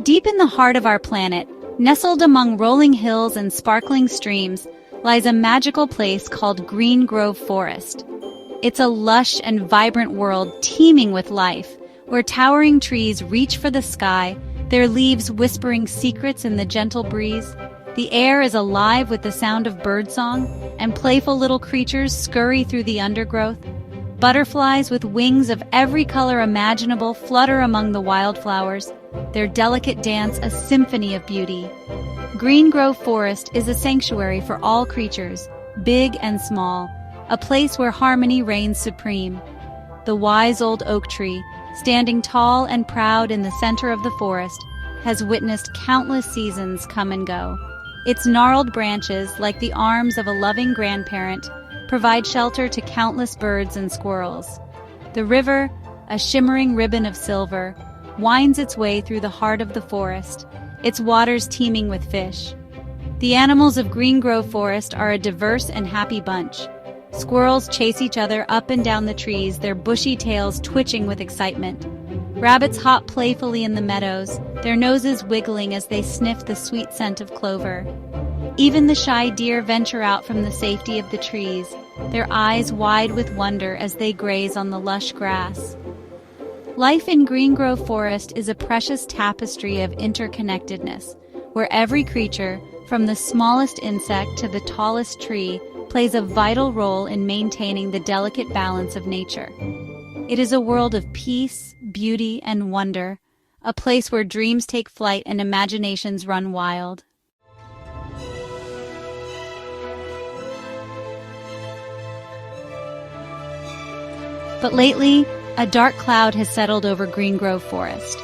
Deep in the heart of our planet, nestled among rolling hills and sparkling streams, lies a magical place called Green Grove Forest. It's a lush and vibrant world teeming with life, where towering trees reach for the sky, their leaves whispering secrets in the gentle breeze. The air is alive with the sound of birdsong, and playful little creatures scurry through the undergrowth. Butterflies with wings of every color imaginable flutter among the wildflowers, their delicate dance a symphony of beauty. Green Grove Forest is a sanctuary for all creatures, big and small, a place where harmony reigns supreme. The wise old oak tree, standing tall and proud in the center of the forest, has witnessed countless seasons come and go. Its gnarled branches, like the arms of a loving grandparent, provide shelter to countless birds and squirrels. The river, a shimmering ribbon of silver, winds its way through the heart of the forest, its waters teeming with fish. The animals of Green Grove Forest are a diverse and happy bunch. Squirrels chase each other up and down the trees, their bushy tails twitching with excitement. Rabbits hop playfully in the meadows, their noses wiggling as they sniff the sweet scent of clover. Even the shy deer venture out from the safety of the trees, their eyes wide with wonder as they graze on the lush grass. Life in Green Grove Forest is a precious tapestry of interconnectedness, where every creature, from the smallest insect to the tallest tree, plays a vital role in maintaining the delicate balance of nature. It is a world of peace, beauty, and wonder, a place where dreams take flight and imaginations run wild. But lately, a dark cloud has settled over Green Grove Forest.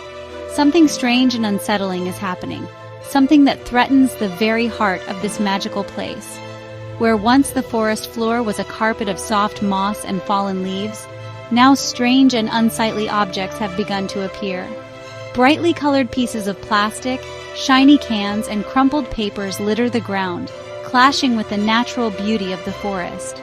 Something strange and unsettling is happening, something that threatens the very heart of this magical place. Where once the forest floor was a carpet of soft moss and fallen leaves, now strange and unsightly objects have begun to appear. Brightly colored pieces of plastic, shiny cans, and crumpled papers litter the ground, clashing with the natural beauty of the forest.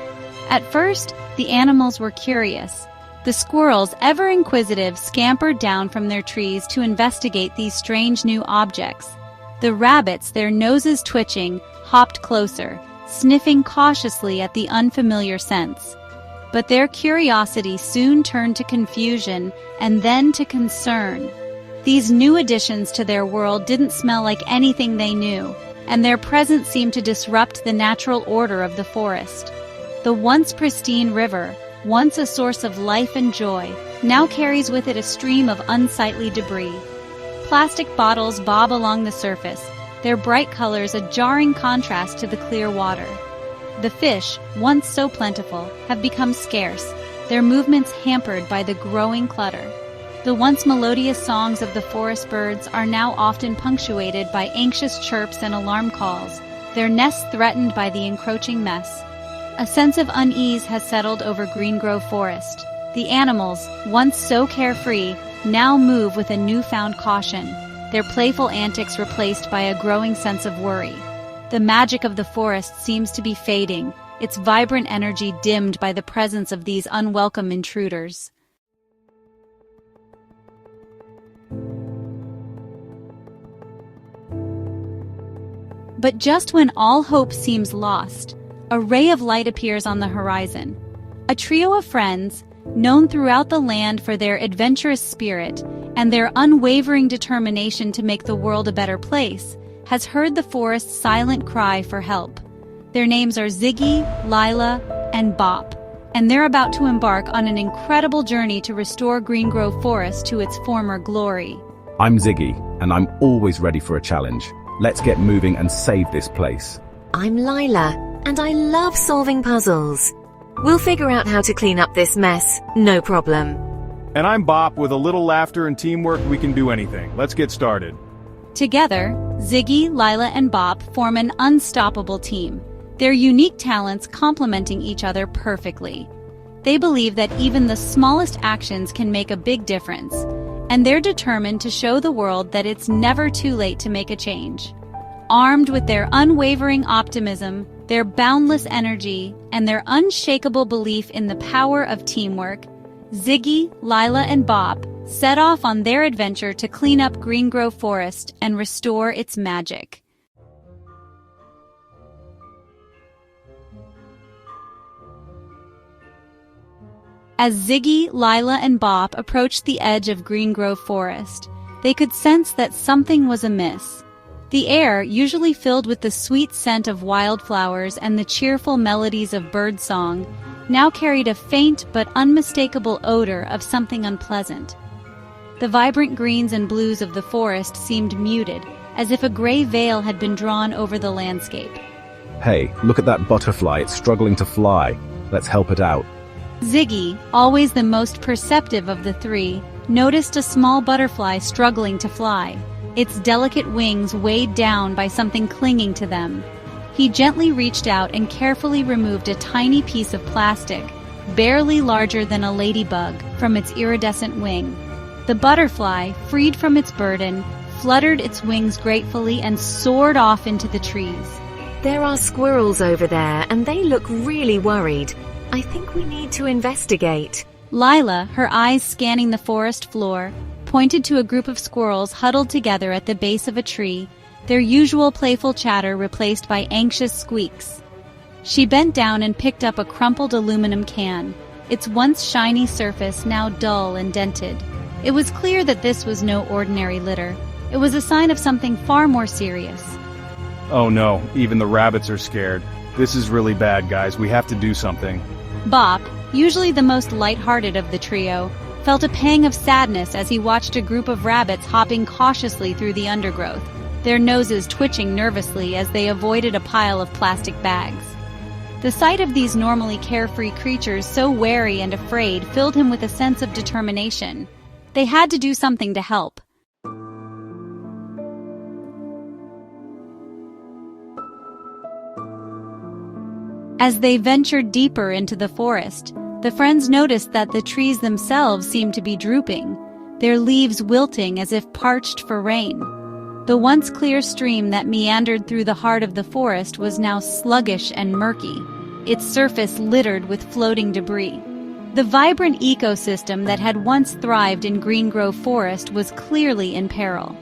At first, the animals were curious. The squirrels, ever inquisitive, scampered down from their trees to investigate these strange new objects. The rabbits, their noses twitching, hopped closer, sniffing cautiously at the unfamiliar scents. But their curiosity soon turned to confusion and then to concern. These new additions to their world didn't smell like anything they knew, and their presence seemed to disrupt the natural order of the forest. The once pristine river, once a source of life and joy, now carries with it a stream of unsightly debris. Plastic bottles bob along the surface, their bright colors a jarring contrast to the clear water. The fish, once so plentiful, have become scarce, their movements hampered by the growing clutter. The once melodious songs of the forest birds are now often punctuated by anxious chirps and alarm calls, their nests threatened by the encroaching mess. A sense of unease has settled over Green Grove Forest. The animals, once so carefree, now move with a newfound caution, their playful antics replaced by a growing sense of worry. The magic of the forest seems to be fading, its vibrant energy dimmed by the presence of these unwelcome intruders. But just when all hope seems lost, a ray of light appears on the horizon. A trio of friends, known throughout the land for their adventurous spirit and their unwavering determination to make the world a better place, has heard the forest's silent cry for help. Their names are Ziggy, Lila, and Bop, and they're about to embark on an incredible journey to restore Green Grove Forest to its former glory. I'm Ziggy, and I'm always ready for a challenge. Let's get moving and save this place. I'm Lila, and I love solving puzzles. We'll figure out how to clean up this mess, no problem. And I'm Bop. With a little laughter and teamwork, we can do anything. Let's get started. Together, Ziggy, Lila, and Bop form an unstoppable team, their unique talents complementing each other perfectly. They believe that even the smallest actions can make a big difference, and they're determined to show the world that it's never too late to make a change. Armed with their unwavering optimism, their boundless energy, and their unshakable belief in the power of teamwork, Ziggy, Lila, and Bop set off on their adventure to clean up Green Grove Forest and restore its magic. As Ziggy, Lila, and Bop approached the edge of Green Grove Forest, they could sense that something was amiss. The air, usually filled with the sweet scent of wildflowers and the cheerful melodies of birdsong, now carried a faint but unmistakable odor of something unpleasant. The vibrant greens and blues of the forest seemed muted, as if a gray veil had been drawn over the landscape. Hey, look at that butterfly, it's struggling to fly. Let's help it out. Ziggy, always the most perceptive of the three, noticed a small butterfly struggling to fly, its delicate wings weighed down by something clinging to them. He gently reached out and carefully removed a tiny piece of plastic, barely larger than a ladybug, from its iridescent wing. The butterfly, freed from its burden, fluttered its wings gratefully and soared off into the trees. There are squirrels over there, and they look really worried. I think we need to investigate. Lila, her eyes scanning the forest floor, pointed to a group of squirrels huddled together at the base of a tree, their usual playful chatter replaced by anxious squeaks. She bent down and picked up a crumpled aluminum can, its once shiny surface now dull and dented. It was clear that this was no ordinary litter. It was a sign of something far more serious. Oh no, even the rabbits are scared. This is really bad, guys. We have to do something. Bop, usually the most light-hearted of the trio, felt a pang of sadness as he watched a group of rabbits hopping cautiously through the undergrowth, their noses twitching nervously as they avoided a pile of plastic bags. The sight of these normally carefree creatures so wary and afraid filled him with a sense of determination. They had to do something to help. As they ventured deeper into the forest, the friends noticed that the trees themselves seemed to be drooping, their leaves wilting as if parched for rain. The once clear stream that meandered through the heart of the forest was now sluggish and murky, its surface littered with floating debris. The vibrant ecosystem that had once thrived in Green Grove Forest was clearly in peril.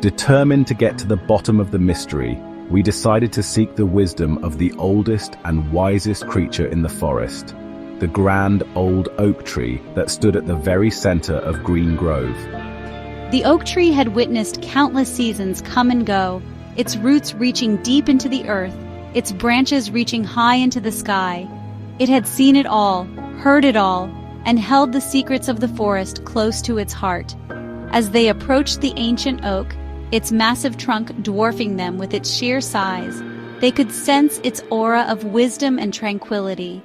Determined to get to the bottom of the mystery, we decided to seek the wisdom of the oldest and wisest creature in the forest, the grand old oak tree that stood at the very center of Green Grove. The oak tree had witnessed countless seasons come and go, its roots reaching deep into the earth, its branches reaching high into the sky. It had seen it all, heard it all, and held the secrets of the forest close to its heart. As they approached the ancient oak, its massive trunk dwarfing them with its sheer size, they could sense its aura of wisdom and tranquility.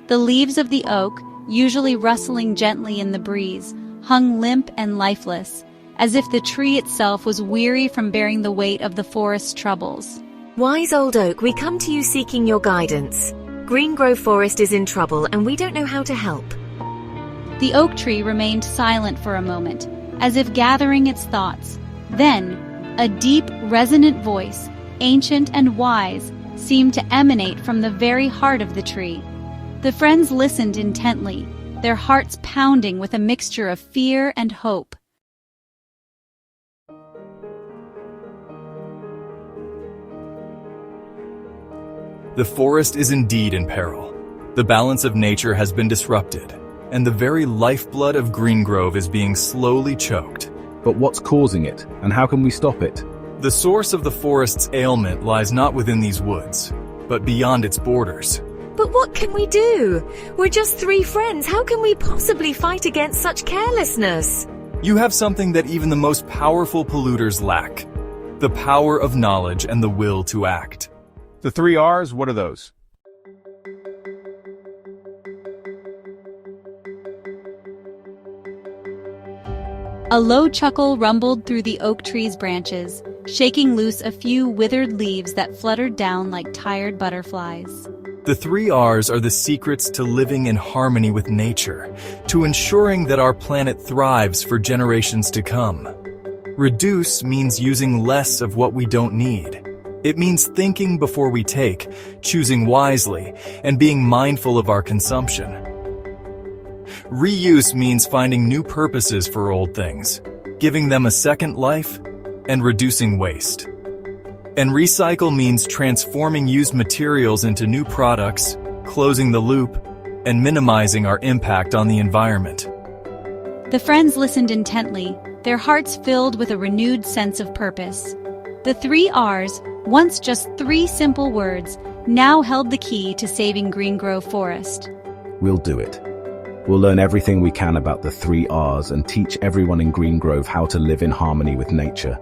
The leaves of the oak, usually rustling gently in the breeze, hung limp and lifeless, as if the tree itself was weary from bearing the weight of the forest's troubles. Wise old oak, we come to you seeking your guidance. Green Grove Forest is in trouble, and we don't know how to help. The oak tree remained silent for a moment, as if gathering its thoughts. Then, a deep, resonant voice, ancient and wise, seemed to emanate from the very heart of the tree. The friends listened intently, their hearts pounding with a mixture of fear and hope. The forest is indeed in peril. The balance of nature has been disrupted, and the very lifeblood of Green Grove is being slowly choked. But what's causing it, and how can we stop it? The source of the forest's ailment lies not within these woods, but beyond its borders. But what can we do? We're just three friends. How can we possibly fight against such carelessness? You have something that even the most powerful polluters lack: the power of knowledge and the will to act. The 3 R's, what are those? A low chuckle rumbled through the oak tree's branches, shaking loose a few withered leaves that fluttered down like tired butterflies. The 3 R's are the secrets to living in harmony with nature, to ensuring that our planet thrives for generations to come. Reduce means using less of what we don't need. It means thinking before we take, choosing wisely, and being mindful of our consumption. Reuse means finding new purposes for old things, giving them a second life, and reducing waste. And recycle means transforming used materials into new products, closing the loop, and minimizing our impact on the environment. The friends listened intently, their hearts filled with a renewed sense of purpose. The 3 R's, once just 3 simple words, now held the key to saving Green Grove Forest. We'll do it. We'll learn everything we can about the 3 R's and teach everyone in Green Grove how to live in harmony with nature.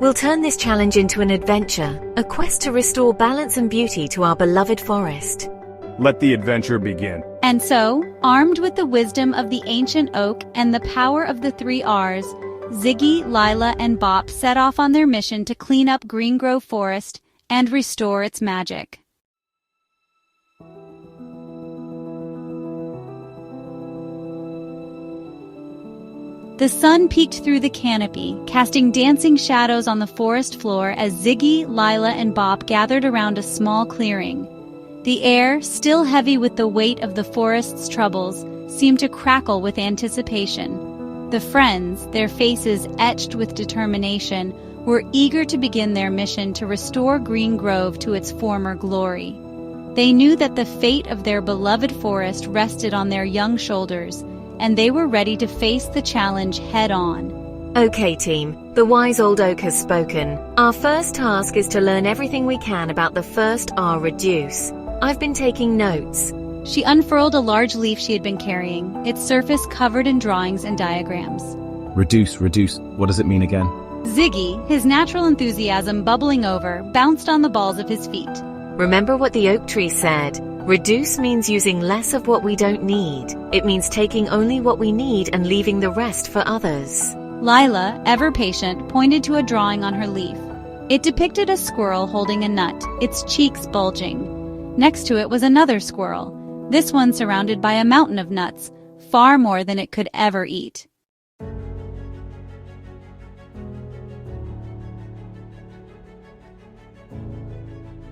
We'll turn this challenge into an adventure, a quest to restore balance and beauty to our beloved forest. Let the adventure begin. And so, armed with the wisdom of the ancient oak and the power of the 3 R's, Ziggy, Lila, and Bop set off on their mission to clean up Green Grove Forest and restore its magic. The sun peeked through the canopy, casting dancing shadows on the forest floor as Ziggy, Lila, and Bop gathered around a small clearing. The air, still heavy with the weight of the forest's troubles, seemed to crackle with anticipation. The friends, their faces etched with determination, were eager to begin their mission to restore Green Grove to its former glory. They knew that the fate of their beloved forest rested on their young shoulders, and they were ready to face the challenge head-on. Okay, team, the wise old oak has spoken. Our first task is to learn everything we can about the first R, reduce. I've been taking notes. She unfurled a large leaf she had been carrying, its surface covered in drawings and diagrams. Reduce, what does it mean again? Ziggy, his natural enthusiasm bubbling over, bounced on the balls of his feet. Remember what the oak tree said. Reduce means using less of what we don't need. It means taking only what we need and leaving the rest for others. Lila, ever patient, pointed to a drawing on her leaf. It depicted a squirrel holding a nut, its cheeks bulging. Next to it was another squirrel, this one surrounded by a mountain of nuts, far more than it could ever eat.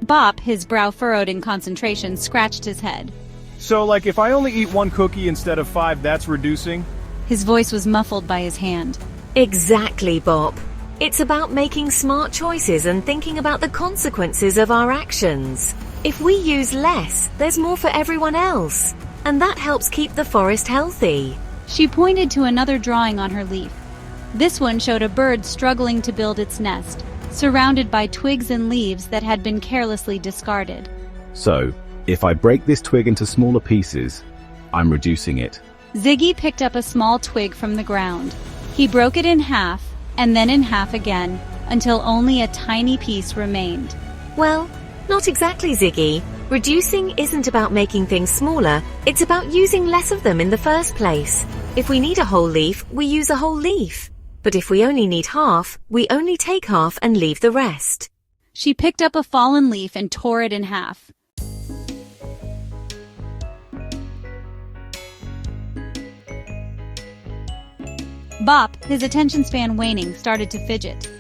Bop, his brow furrowed in concentration, scratched his head. So, like, if I only eat 1 cookie instead of 5, that's reducing? His voice was muffled by his hand. Exactly, Bop. It's about making smart choices and thinking about the consequences of our actions. If we use less, there's more for everyone else. And that helps keep the forest healthy. She pointed to another drawing on her leaf. This one showed a bird struggling to build its nest, surrounded by twigs and leaves that had been carelessly discarded. So, if I break this twig into smaller pieces, I'm reducing it. Ziggy picked up a small twig from the ground. He broke it in half, and then in half again, until only a tiny piece remained. Well, not exactly, Ziggy. Reducing isn't about making things smaller, it's about using less of them in the first place. If we need a whole leaf, we use a whole leaf. But if we only need half, we only take half and leave the rest. She picked up a fallen leaf and tore it in half. Bop, his attention span waning, started to fidget.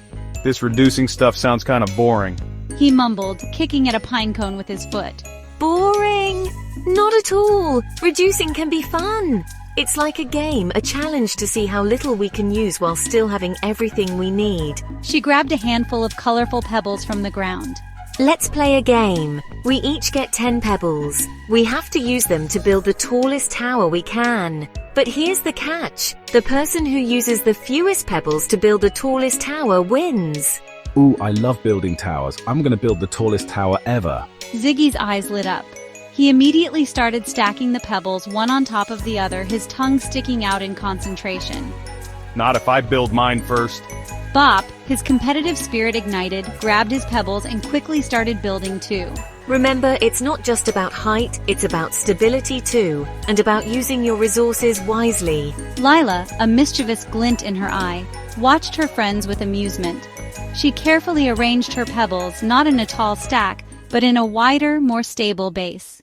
This reducing stuff sounds kind of boring. He mumbled, kicking at a pine cone with his foot. Boring! Not at all! Reducing can be fun! It's like a game, a challenge to see how little we can use while still having everything we need. She grabbed a handful of colorful pebbles from the ground. Let's play a game. We each get 10 pebbles. We have to use them to build the tallest tower we can. But here's the catch. The person who uses the fewest pebbles to build the tallest tower wins. Ooh, I love building towers. I'm gonna build the tallest tower ever. Ziggy's eyes lit up. He immediately started stacking the pebbles one on top of the other, his tongue sticking out in concentration. Not if I build mine first. Bop, his competitive spirit ignited, grabbed his pebbles and quickly started building too. Remember, it's not just about height, it's about stability too, and about using your resources wisely. Lila, a mischievous glint in her eye, watched her friends with amusement. She carefully arranged her pebbles not in a tall stack, but in a wider, more stable base.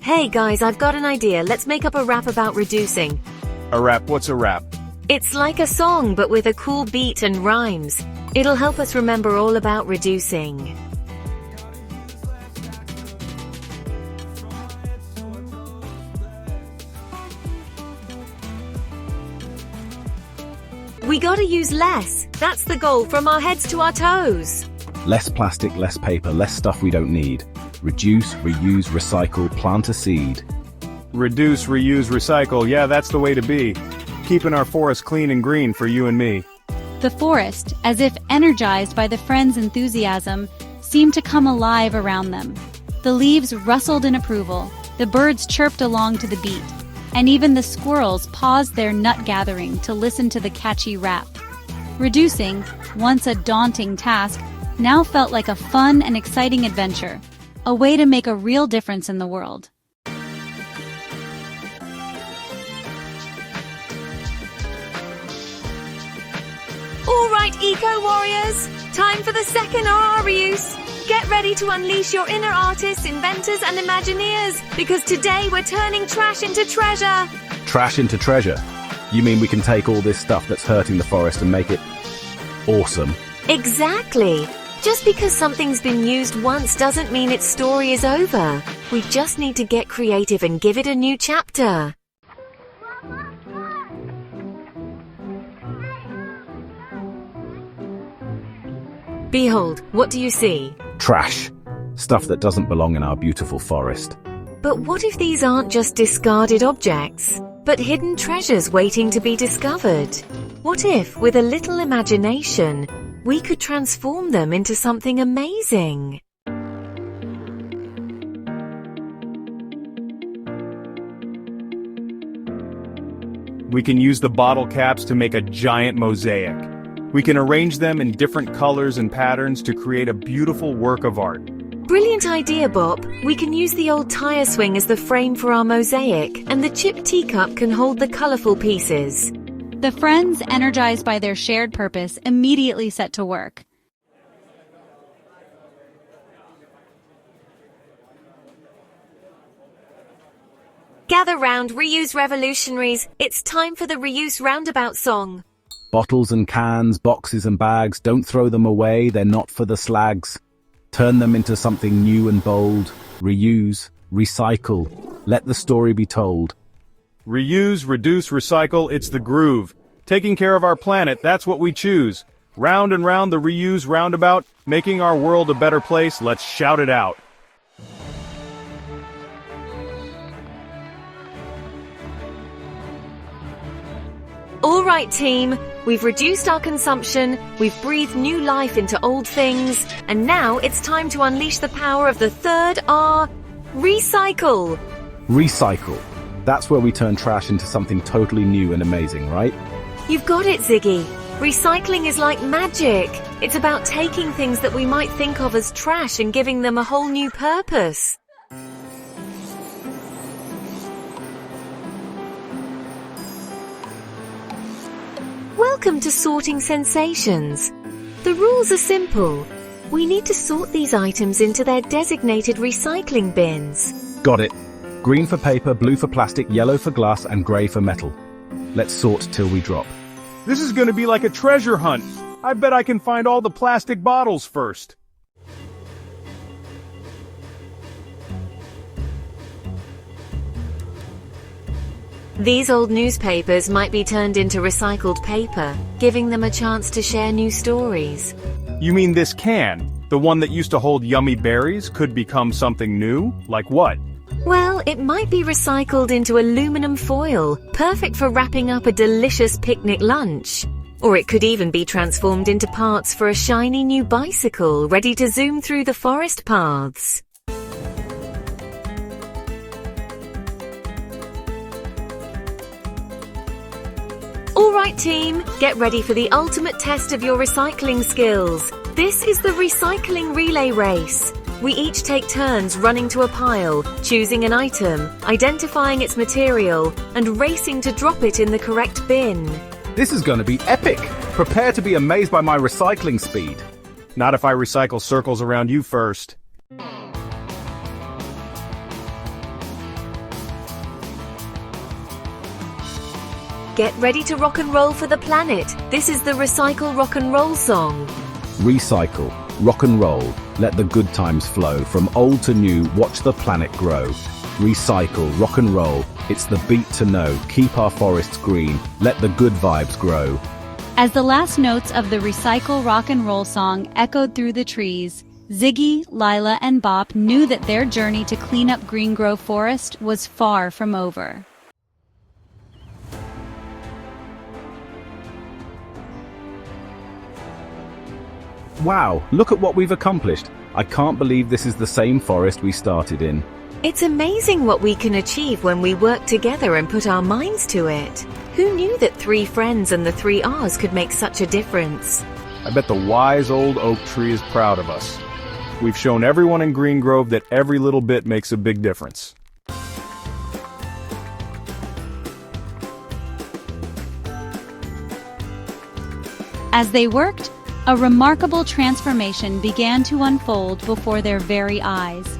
Hey guys, I've got an idea. Let's make up a rap about reducing. A rap? What's a rap? It's like a song, but with a cool beat and rhymes. It'll help us remember all about reducing. We gotta use less. That's the goal, from our heads to our toes. Less plastic, less paper, less stuff we don't need. Reduce, reuse, recycle, plant a seed. Reduce, reuse, recycle, yeah, that's the way to be. Keeping our forest clean and green for you and me. The forest, as if energized by the friends' enthusiasm, seemed to come alive around them. The leaves rustled in approval, the birds chirped along to the beat, and even the squirrels paused their nut gathering to listen to the catchy rap. Reducing, once a daunting task, now felt like a fun and exciting adventure, a way to make a real difference in the world. All right, eco-warriors, time for the second R reuse. Get ready to unleash your inner artists, inventors, and Imagineers, because today we're turning trash into treasure. Trash into treasure? You mean we can take all this stuff that's hurting the forest and make it awesome? Exactly. Just because something's been used once doesn't mean its story is over. We just need to get creative and give it a new chapter. Behold, what do you see? Trash. Stuff that doesn't belong in our beautiful forest. But what if these aren't just discarded objects, but hidden treasures waiting to be discovered? What if, with a little imagination, we could transform them into something amazing? We can use the bottle caps to make a giant mosaic. We can arrange them in different colors and patterns to create a beautiful work of art. Brilliant idea, Bob. We can use the old tire swing as the frame for our mosaic, and the chipped teacup can hold the colorful pieces. The friends, energized by their shared purpose, immediately set to work. Gather round, reuse revolutionaries. It's time for the reuse roundabout song. Bottles and cans, boxes and bags, don't throw them away, they're not for the slags. Turn them into something new and bold. Reuse, recycle, let the story be told. Reuse, reduce, recycle, it's the groove. Taking care of our planet, that's what we choose. Round and round the reuse roundabout, making our world a better place, let's shout it out. All right, team. We've reduced our consumption, we've breathed new life into old things, and now it's time to unleash the power of the third R, recycle. Recycle. That's where we turn trash into something totally new and amazing, right? You've got it, Ziggy. Recycling is like magic. It's about taking things that we might think of as trash and giving them a whole new purpose. Welcome to Sorting Sensations. The rules are simple. We need to sort these items into their designated recycling bins. Got it. Green for paper, blue for plastic, yellow for glass, and grey for metal. Let's sort till we drop. This is gonna be like a treasure hunt. I bet I can find all the plastic bottles first. These old newspapers might be turned into recycled paper, giving them a chance to share new stories. You mean this can, the one that used to hold yummy berries, could become something new? Like what? Well, it might be recycled into aluminum foil, perfect for wrapping up a delicious picnic lunch. Or it could even be transformed into parts for a shiny new bicycle ready to zoom through the forest paths. Alright team, get ready for the ultimate test of your recycling skills. This is the recycling relay race. We each take turns running to a pile, choosing an item, identifying its material, and racing to drop it in the correct bin. This is going to be epic! Prepare to be amazed by my recycling speed. Not if I recycle circles around you first. Get ready to rock and roll for the planet. This is the Recycle Rock and Roll song. Recycle, rock and roll, let the good times flow. From old to new, watch the planet grow. Recycle, rock and roll, it's the beat to know. Keep our forests green, let the good vibes grow. As the last notes of the Recycle Rock and Roll song echoed through the trees, Ziggy, Lila, and Bop knew that their journey to clean up Green Grove Forest was far from over. Wow, look at what we've accomplished. I can't believe this is the same forest we started in. It's amazing what we can achieve when we work together and put our minds to it. Who knew that 3 friends and the 3 R's could make such a difference? I bet the wise old oak tree is proud of us. We've shown everyone in Green Grove that every little bit makes a big difference. As they worked, a remarkable transformation began to unfold before their very eyes.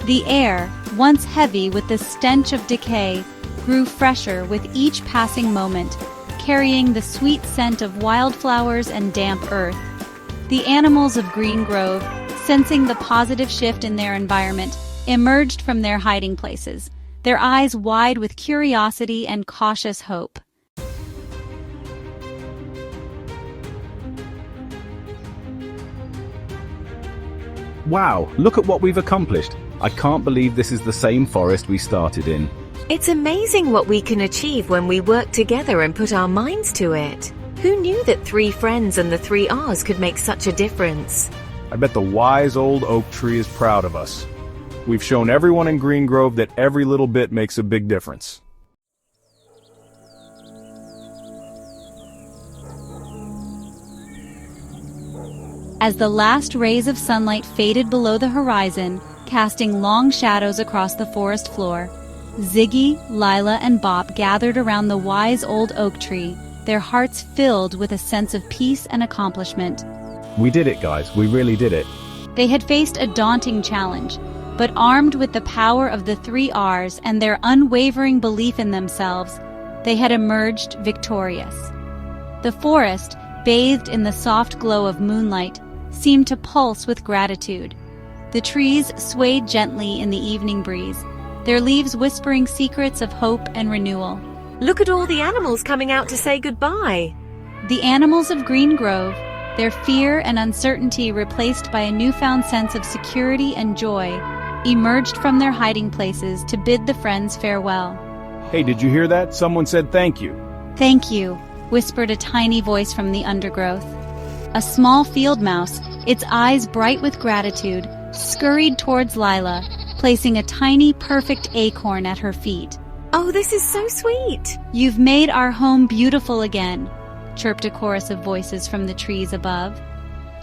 The air, once heavy with the stench of decay, grew fresher with each passing moment, carrying the sweet scent of wildflowers and damp earth. The animals of Green Grove, sensing the positive shift in their environment, emerged from their hiding places, their eyes wide with curiosity and cautious hope. Wow, look at what we've accomplished. I can't believe this is the same forest we started in. It's amazing what we can achieve when we work together and put our minds to it. Who knew that 3 friends and the 3 R's could make such a difference? I bet the wise old oak tree is proud of us. We've shown everyone in Green Grove that every little bit makes a big difference. As the last rays of sunlight faded below the horizon, casting long shadows across the forest floor, Ziggy, Lila, and Bop gathered around the wise old oak tree, their hearts filled with a sense of peace and accomplishment. We did it, guys. We really did it. They had faced a daunting challenge, but armed with the power of the 3 R's and their unwavering belief in themselves, they had emerged victorious. The forest, bathed in the soft glow of moonlight, seemed to pulse with gratitude. The trees swayed gently in the evening breeze, their leaves whispering secrets of hope and renewal. Look at all the animals coming out to say goodbye. The animals of Green Grove, their fear and uncertainty replaced by a newfound sense of security and joy, emerged from their hiding places to bid the friends farewell. Hey, did you hear that? Someone said thank you. "Thank you," whispered a tiny voice from the undergrowth. A small field mouse, its eyes bright with gratitude, scurried towards Lila, placing a tiny, perfect acorn at her feet. Oh, this is so sweet. "You've made our home beautiful again," chirped a chorus of voices from the trees above.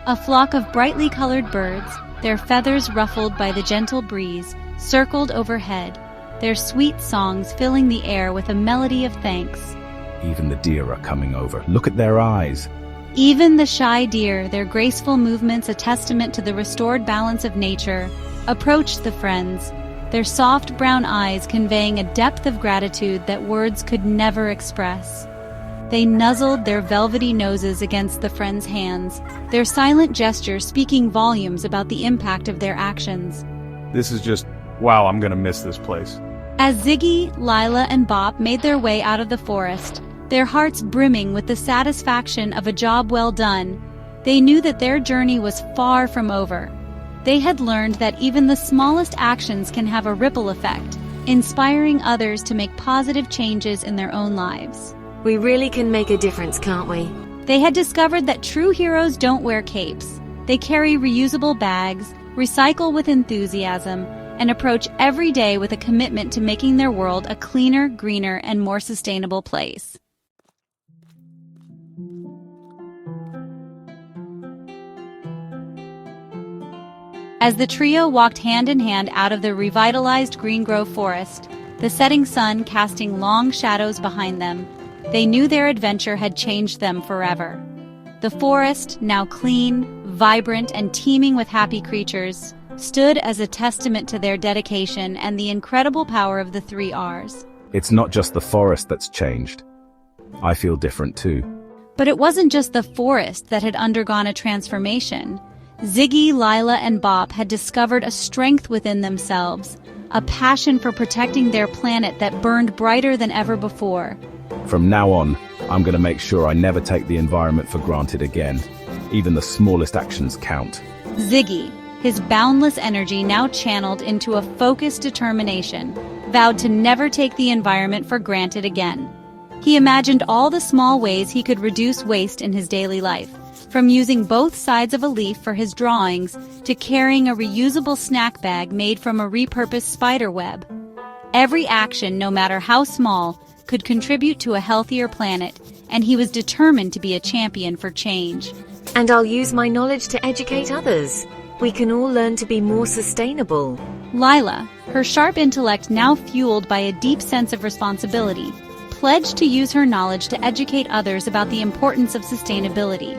A flock of brightly colored birds, their feathers ruffled by the gentle breeze, circled overhead, their sweet songs filling the air with a melody of thanks. Even the deer are coming over. Look at their eyes. Even the shy deer, their graceful movements a testament to the restored balance of nature, approached the friends, their soft brown eyes conveying a depth of gratitude that words could never express. They nuzzled their velvety noses against the friends' hands, their silent gesture speaking volumes about the impact of their actions. This is just, wow, I'm gonna miss this place. As Ziggy, Lila, and Bop made their way out of the forest, their hearts brimming with the satisfaction of a job well done, they knew that their journey was far from over. They had learned that even the smallest actions can have a ripple effect, inspiring others to make positive changes in their own lives. We really can make a difference, can't we? They had discovered that true heroes don't wear capes. They carry reusable bags, recycle with enthusiasm, and approach every day with a commitment to making their world a cleaner, greener, and more sustainable place. As the trio walked hand in hand out of the revitalized Green Grove Forest, the setting sun casting long shadows behind them, they knew their adventure had changed them forever. The forest, now clean, vibrant, and teeming with happy creatures, stood as a testament to their dedication and the incredible power of the 3 R's. It's not just the forest that's changed. I feel different too. But it wasn't just the forest that had undergone a transformation. Ziggy, Lila, and Bop had discovered a strength within themselves, a passion for protecting their planet that burned brighter than ever before. From now on, I'm going to make sure I never take the environment for granted again. Even the smallest actions count. Ziggy, his boundless energy now channeled into a focused determination, vowed to never take the environment for granted again. He imagined all the small ways he could reduce waste in his daily life, from using both sides of a leaf for his drawings to carrying a reusable snack bag made from a repurposed spider web. Every action, no matter how small, could contribute to a healthier planet, and he was determined to be a champion for change. And I'll use my knowledge to educate others. We can all learn to be more sustainable. Lila, her sharp intellect now fueled by a deep sense of responsibility, pledged to use her knowledge to educate others about the importance of sustainability.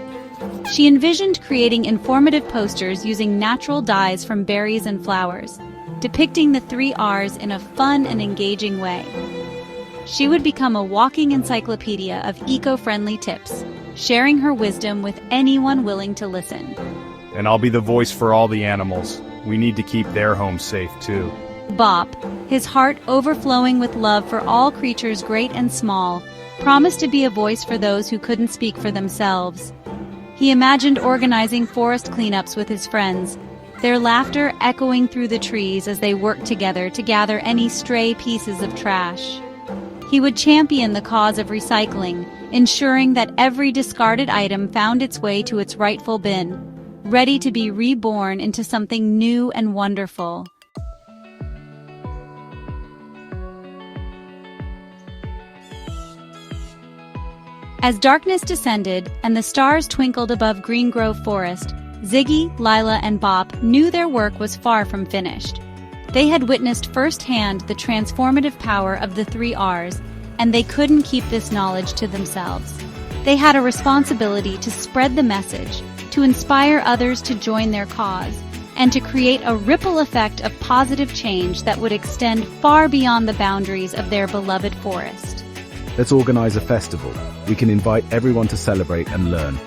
She envisioned creating informative posters using natural dyes from berries and flowers, depicting the 3 R's in a fun and engaging way. She would become a walking encyclopedia of eco-friendly tips, sharing her wisdom with anyone willing to listen. And I'll be the voice for all the animals. We need to keep their homes safe, too. Bop, his heart overflowing with love for all creatures great and small, promised to be a voice for those who couldn't speak for themselves. He imagined organizing forest cleanups with his friends, their laughter echoing through the trees as they worked together to gather any stray pieces of trash. He would champion the cause of recycling, ensuring that every discarded item found its way to its rightful bin, ready to be reborn into something new and wonderful. As darkness descended and the stars twinkled above Green Grove Forest, Ziggy, Lila, and Bop knew their work was far from finished. They had witnessed firsthand the transformative power of the 3 R's, and they couldn't keep this knowledge to themselves. They had a responsibility to spread the message, to inspire others to join their cause, and to create a ripple effect of positive change that would extend far beyond the boundaries of their beloved forest. Let's organize a festival. We can invite everyone to celebrate and learn.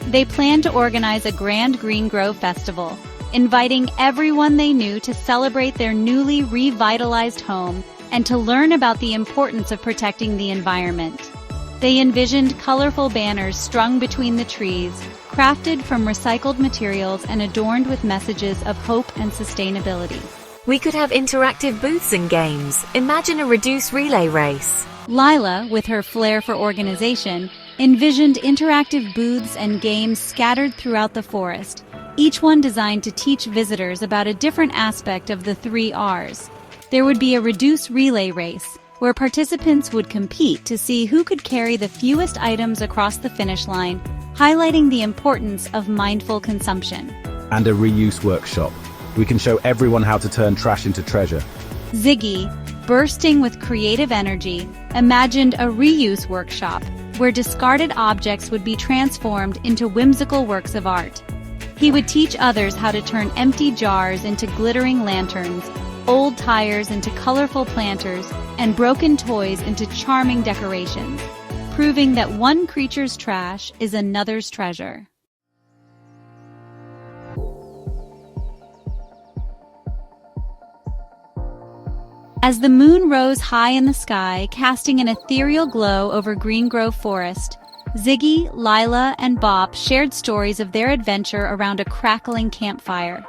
They planned to organize a grand Green Grove festival, inviting everyone they knew to celebrate their newly revitalized home and to learn about the importance of protecting the environment. They envisioned colorful banners strung between the trees, crafted from recycled materials and adorned with messages of hope and sustainability. We could have interactive booths and games. Imagine a reduce relay race. Lila, with her flair for organization, envisioned interactive booths and games scattered throughout the forest, each one designed to teach visitors about a different aspect of the 3 R's. There would be a reduce relay race, where participants would compete to see who could carry the fewest items across the finish line, highlighting the importance of mindful consumption. And a reuse workshop. We can show everyone how to turn trash into treasure. Ziggy, bursting with creative energy, imagined a reuse workshop where discarded objects would be transformed into whimsical works of art. He would teach others how to turn empty jars into glittering lanterns, old tires into colorful planters, and broken toys into charming decorations, proving that one creature's trash is another's treasure. As the moon rose high in the sky, casting an ethereal glow over Green Grove Forest, Ziggy, Lila, and Bop shared stories of their adventure around a crackling campfire.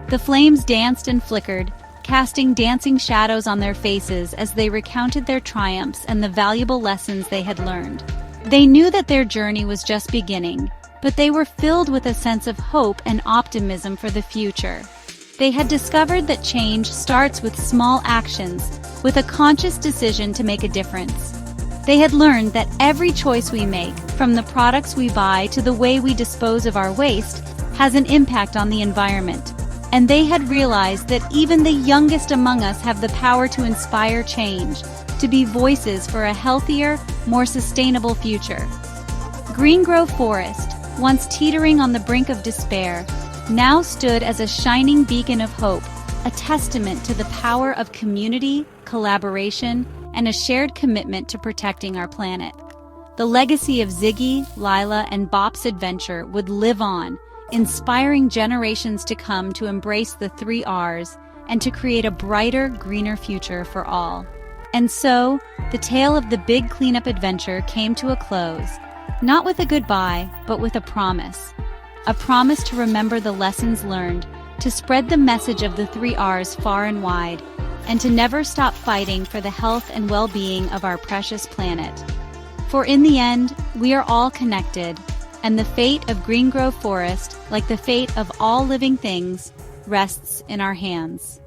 The flames danced and flickered, casting dancing shadows on their faces as they recounted their triumphs and the valuable lessons they had learned. They knew that their journey was just beginning, but they were filled with a sense of hope and optimism for the future. They had discovered that change starts with small actions, with a conscious decision to make a difference. They had learned that every choice we make, from the products we buy to the way we dispose of our waste, has an impact on the environment. And they had realized that even the youngest among us have the power to inspire change, to be voices for a healthier, more sustainable future. Green Grove Forest, once teetering on the brink of despair, now stood as a shining beacon of hope, a testament to the power of community, collaboration, and a shared commitment to protecting our planet. The legacy of Ziggy, Lila, and Bop's adventure would live on, inspiring generations to come to embrace the 3 R's and to create a brighter, greener future for all. And so, the tale of the big cleanup adventure came to a close, not with a goodbye, but with a promise. A promise to remember the lessons learned, to spread the message of the 3 R's far and wide, and to never stop fighting for the health and well-being of our precious planet. For in the end, we are all connected, and the fate of Green Grove Forest, like the fate of all living things, rests in our hands.